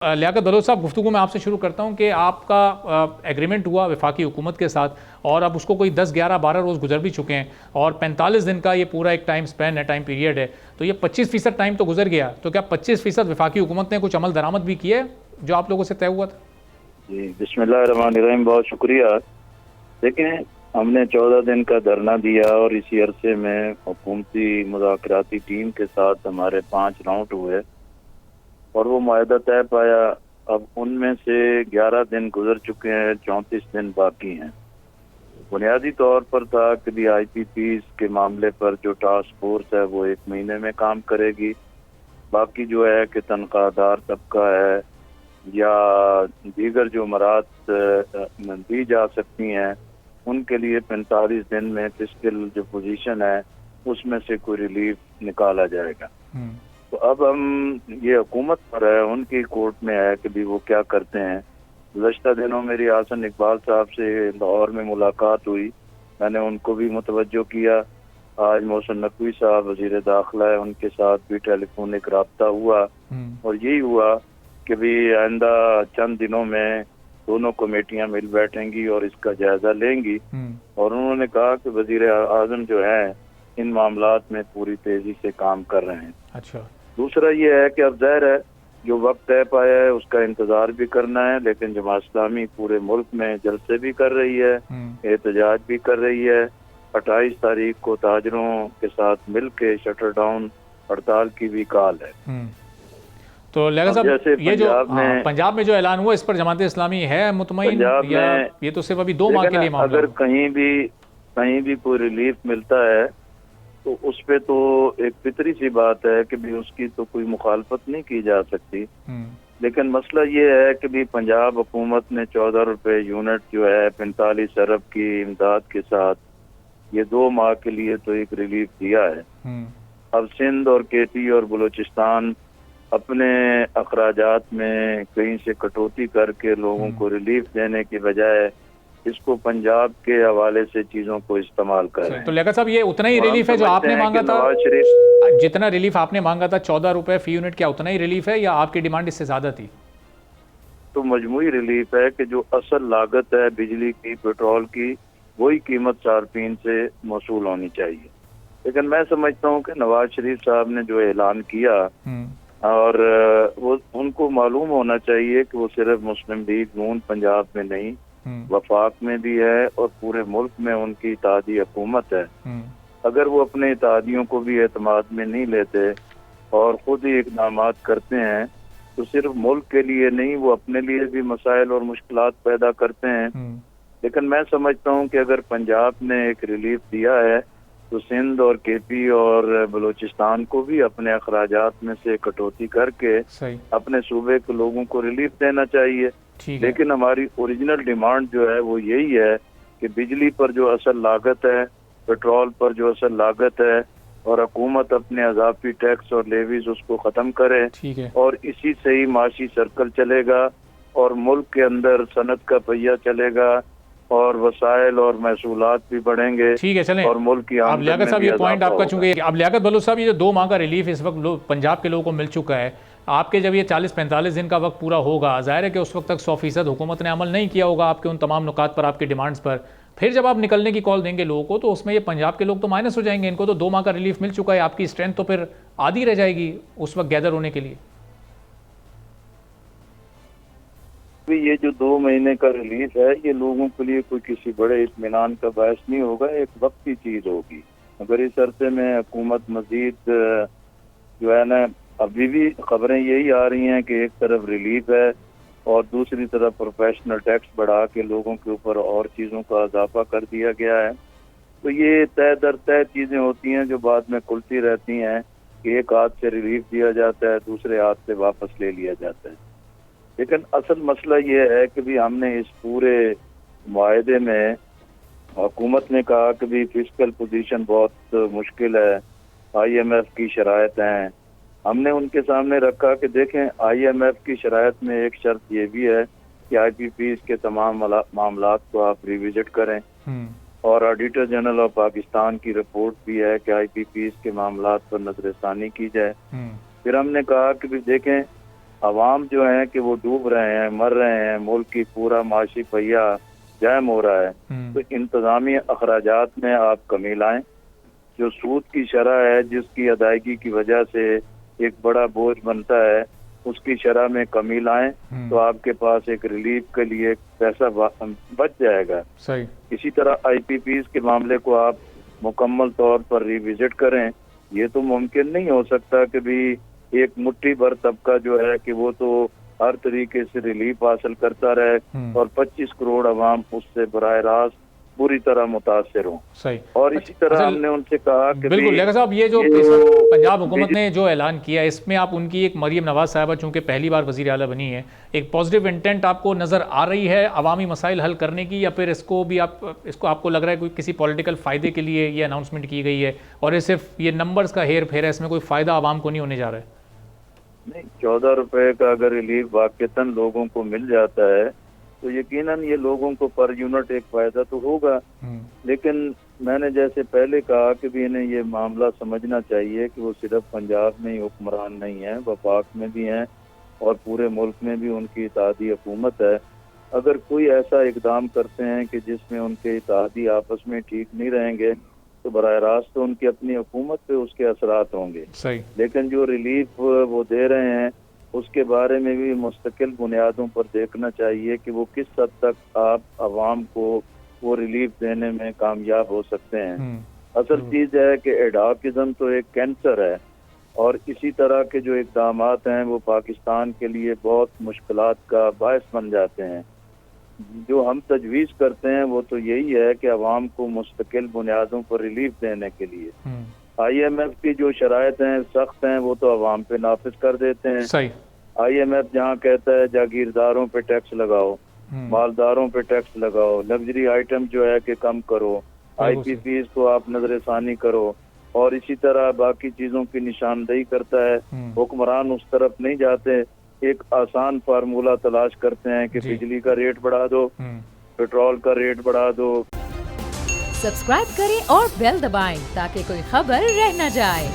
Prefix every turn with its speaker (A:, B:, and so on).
A: Liaquat Bloch साहब, गुफ्तगू मैं आपसे शुरू करता हूं कि आपका एग्रीमेंट हुआ वफाकी हुकूमत के साथ और अब उसको कोई 10, 11, 12 रोज़ गुजर भी चुके हैं और 45 दिन का ये पूरा एक टाइम स्पेन है, टाइम पीरियड है, तो ये 25% टाइम तो गुजर गया। तो क्या 25% वफाकी हुकूमत ने कुछ अमल दरामद भी किया है जो आप लोगों से तय हुआ था?
B: जी, बिस्मिल्लाहिर्रहमानिर्रहीम। बहुत शुक्रिया। देखें, हमने 14 दिन का धरना दिया और इसी अरसे में हुकूमती मुज़ाकराती टीम के साथ हमारे 5 राउंड हुए और वो मुआहदा तय पाया। अब उनमें से 11 दिन गुजर चुके हैं, 34 दिन बाकी हैं। बुनियादी तौर पर था कि भी IPPs के मामले पर जो टास्क फोर्स है वो 1 महीने में काम करेगी। बाकी जो है कि तनख्वाहदार तबका है या दीगर जो मराद दी जा सकती हैं उनके लिए 45 दिन में फिस्कल जो पोजीशन है उसमें से कोई रिलीफ निकाला जाएगा। तो अब हम ये हुकूमत पर है, उनकी कोर्ट में है कि भी वो क्या करते हैं। गुज़श्ता दिनों मेरी आसन इकबाल साहब से लाहौर में मुलाकात हुई, मैंने उनको भी मुतवज्जो किया। आज मोहसिन नकवी साहब वज़ीर दाखिला है, उनके साथ भी टेलीफोनिक रब्ता हुआ और यही हुआ कि भी आइंदा चंद दिनों में दोनों कमेटियां मिल बैठेंगी और इसका जायजा लेंगी। और उन्होंने कहा कि वज़ीर आज़म जो है इन मामलात में पूरी तेजी से काम कर रहे हैं।
A: अच्छा,
B: दूसरा ये है कि अब ज़ाहिर है जो वक्त तय पाया है उसका इंतजार भी करना है, लेकिन जमात इस्लामी पूरे मुल्क में जलसे भी कर रही है, एहतजाज भी कर रही है। 28 तारीख को ताजरों के साथ मिल के शटर डाउन हड़ताल की भी कॉल है।
A: तो लियाकत साहब, ये जो पंजाब में जो ऐलान हुआ इस पर जमात इस्लामी है मुतमईन या ये तो सिर्फ अभी 2 माह के लिए मामला?
B: अगर कहीं भी कोई रिलीफ मिलता है तो उस पे तो एक फितरी सी बात है कि भी उसकी तो कोई मुखालफत नहीं की जा सकती। लेकिन मसला ये है कि भी पंजाब हुकूमत ने 14 रुपए यूनिट जो है 45 अरब की इमदाद के साथ ये 2 माह के लिए तो एक रिलीफ दिया है। अब सिंध और KP और बलूचिस्तान अपने अखराजात में कहीं से कटौती करके लोगों को रिलीफ देने की बजाय इसको पंजाब के हवाले से चीजों को इस्तेमाल कर रहे हैं।
A: तो लियाकत साहब, ये उतना ही रिलीफ है जो आपने मांगा था? जितना रिलीफ आपने मांगा था 14 रुपए फी यूनिट, क्या उतना ही रिलीफ है या आपकी डिमांड इससे ज्यादा थी?
B: तो मजमूई रिलीफ है कि जो असल लागत है बिजली की, पेट्रोल की, वही कीमत सार्फिन से मौसूल होनी चाहिए। लेकिन मैं समझता हूँ कि नवाज शरीफ साहब ने जो ऐलान किया और वो उनको मालूम होना चाहिए कि वो सिर्फ मुस्लिम लीग नून पंजाब में नहीं वफाक में भी है और पूरे मुल्क में उनकी इत्तेहादी हुकूमत है। अगर वो अपने इत्तेहादियों को भी एतमाद में नहीं लेते और खुद ही इक़दाम करते हैं तो सिर्फ मुल्क के लिए नहीं, वो अपने लिए भी मसाइल और मुश्किलात पैदा करते हैं। लेकिन मैं समझता हूँ कि अगर पंजाब ने एक रिलीफ दिया है तो सिंध और KP और बलूचिस्तान को भी अपने अखराजात में से कटौती करके अपने सूबे के लोगों को रिलीफ देना चाहिए। लेकिन हमारी ओरिजिनल डिमांड जो है वो यही है कि बिजली पर जो असल लागत है, पेट्रोल पर जो असल लागत है और हुकूमत अपने अजाफी टैक्स और लेवीज उसको ख़त्म करे और इसी से ही माशी सर्कल चलेगा और मुल्क के अंदर सनत का पहिया चलेगा और वसाइल और महसूलात भी बढ़ेंगे।
A: ठीक है, चलें।
B: और मुल्क की
A: अब लियाकत साहब, ये पॉइंट आपका चूंकि अब लियाकत बलोच साहब, ये जो 2 माह का रिलीफ इस वक्त पंजाब के लोगों को मिल चुका है, आपके जब ये 40-45 दिन का वक्त पूरा होगा, जाहिर है कि उस वक्त तक 100% हुकूमत ने अमल नहीं किया होगा आपके उन तमाम नुकात पर, आपकी डिमांड्स पर। फिर जब आप निकलने की कॉल देंगे लोगों को तो उसमें ये पंजाब के लोग तो माइनस हो जाएंगे। इनको तो 2 माह का रिलीफ मिल चुका है, आपकी स्ट्रेंथ तो फिर आधी रह जाएगी उस वक्त गैदर होने के लिए।
B: ये जो 2 महीने का रिलीफ है ये लोगों के लिए कोई किसी बड़े इत्मीनान का बायस नहीं होगा, एक वक्ती चीज होगी। अगर इस अरसे में हुकूमत मजीद जो है ना, अभी भी खबरें यही आ रही हैं कि एक तरफ रिलीफ है और दूसरी तरफ प्रोफेशनल टैक्स बढ़ा के लोगों के ऊपर और चीज़ों का इजाफा कर दिया गया है। तो ये तय दर तय चीज़ें होती हैं जो बाद में खुलती रहती हैं कि एक हाथ से रिलीफ दिया जाता है, दूसरे हाथ से वापस ले लिया जाता है। लेकिन असल मसला ये है कि भी हमने इस पूरे मुआहदे में हुकूमत ने कहा कि भी फिस्कल पोजीशन बहुत मुश्किल है, IMF की शराइत हैं। हमने उनके सामने रखा कि देखें IMF की शराइत में एक शर्त ये भी है कि IPPs के तमाम मामलात को आप रिविजिट करें और ऑडिटर जनरल ऑफ पाकिस्तान की रिपोर्ट भी है कि IPPs के मामलात पर नजरसानी की जाए। फिर हमने कहा कि भी देखें عوام جو ہیں کہ وہ ڈوب رہے ہیں، مر رہے ہیں، ملک کی پورا معاشی پہیہ جام ہو رہا ہے، تو انتظامی اخراجات میں آپ کمی لائیں. جو سود کی شرح ہے جس کی ادائیگی کی وجہ سے ایک بڑا بوجھ بنتا ہے، اس کی شرح میں کمی لائیں تو آپ کے پاس ایک ریلیف کے لیے پیسہ بچ جائے گا.
A: صحیح.
B: اسی طرح آئی پی پیز کے معاملے کو آپ مکمل طور پر ریوزٹ کریں. یہ تو ممکن نہیں ہو سکتا کہ بھی ایک مٹھی بھر طبقہ جو ہے کہ وہ تو ہر طریقے سے ریلیف حاصل کرتا رہے اور 25 کروڑ عوام اس سے براہ راست بری طرح متاثر ہوں.
A: صحیح.
B: اور اسی طرح ہم نے ان سے کہا کہ
A: بالکل لیاقت صاحب، یہ جو پنجاب حکومت نے جو اعلان کیا اس میں آپ ان کی ایک مریم نواز صاحبہ چونکہ پہلی بار وزیر اعلیٰ بنی ہے، ایک پازیٹیو انٹینٹ آپ کو نظر آ رہی ہے عوامی مسائل حل کرنے کی، یا پھر اس کو آپ کو لگ رہا ہے کوئی کسی پولیٹیکل فائدے کے لیے یہ اناؤنسمنٹ کی گئی ہے اور یہ صرف یہ نمبرز کا ہیر پھیر ہے، اس میں کوئی فائدہ عوام کو نہیں ہونے جا رہا ہے؟
B: نہیں، 14 روپے کا اگر ریلیف واقعتاً لوگوں کو مل جاتا ہے تو یقیناً یہ لوگوں کو پر یونٹ ایک فائدہ تو ہوگا. لیکن میں نے جیسے پہلے کہا کہ بھی انہیں یہ معاملہ سمجھنا چاہیے کہ وہ صرف پنجاب میں ہی حکمران نہیں ہیں، وفاق میں بھی ہیں اور پورے ملک میں بھی ان کی اتحادی حکومت ہے. اگر کوئی ایسا اقدام کرتے ہیں کہ جس میں ان کے اتحادی آپس میں ٹھیک نہیں رہیں گے تو براہ راست تو ان کی اپنی حکومت پہ اس کے اثرات ہوں گے.
A: صحیح.
B: لیکن جو ریلیف وہ دے رہے ہیں اس کے بارے میں بھی مستقل بنیادوں پر دیکھنا چاہیے کہ وہ کس حد تک آپ عوام کو وہ ریلیف دینے میں کامیاب ہو سکتے ہیں. اصل چیز ہے کہ ایڈاکزم تو ایک کینسر ہے اور اسی طرح کے جو اقدامات ہیں وہ پاکستان کے لیے بہت مشکلات کا باعث بن جاتے ہیں. جو ہم تجویز کرتے ہیں وہ تو یہی ہے کہ عوام کو مستقل بنیادوں پر ریلیف دینے کے لیے آئی ایم ایف کی جو شرائط ہیں سخت ہیں وہ تو عوام پہ نافذ کر دیتے ہیں.
A: صحیح.
B: آئی ایم ایف جہاں کہتا ہے جاگیرداروں پہ ٹیکس لگاؤ، مالداروں پہ ٹیکس لگاؤ، لگژری آئٹم جو ہے کہ کم کرو، آئی پی پیز کو آپ نظر ثانی کرو، اور اسی طرح باقی چیزوں کی نشاندہی کرتا ہے. حکمران اس طرف نہیں جاتے، ایک آسان فارمولہ تلاش کرتے ہیں کہ بجلی کا ریٹ بڑھا دو، پیٹرول کا ریٹ بڑھا دو.
C: سبسکرائب کریں اور بیل دبائیں تاکہ کوئی خبر رہ نہ جائے.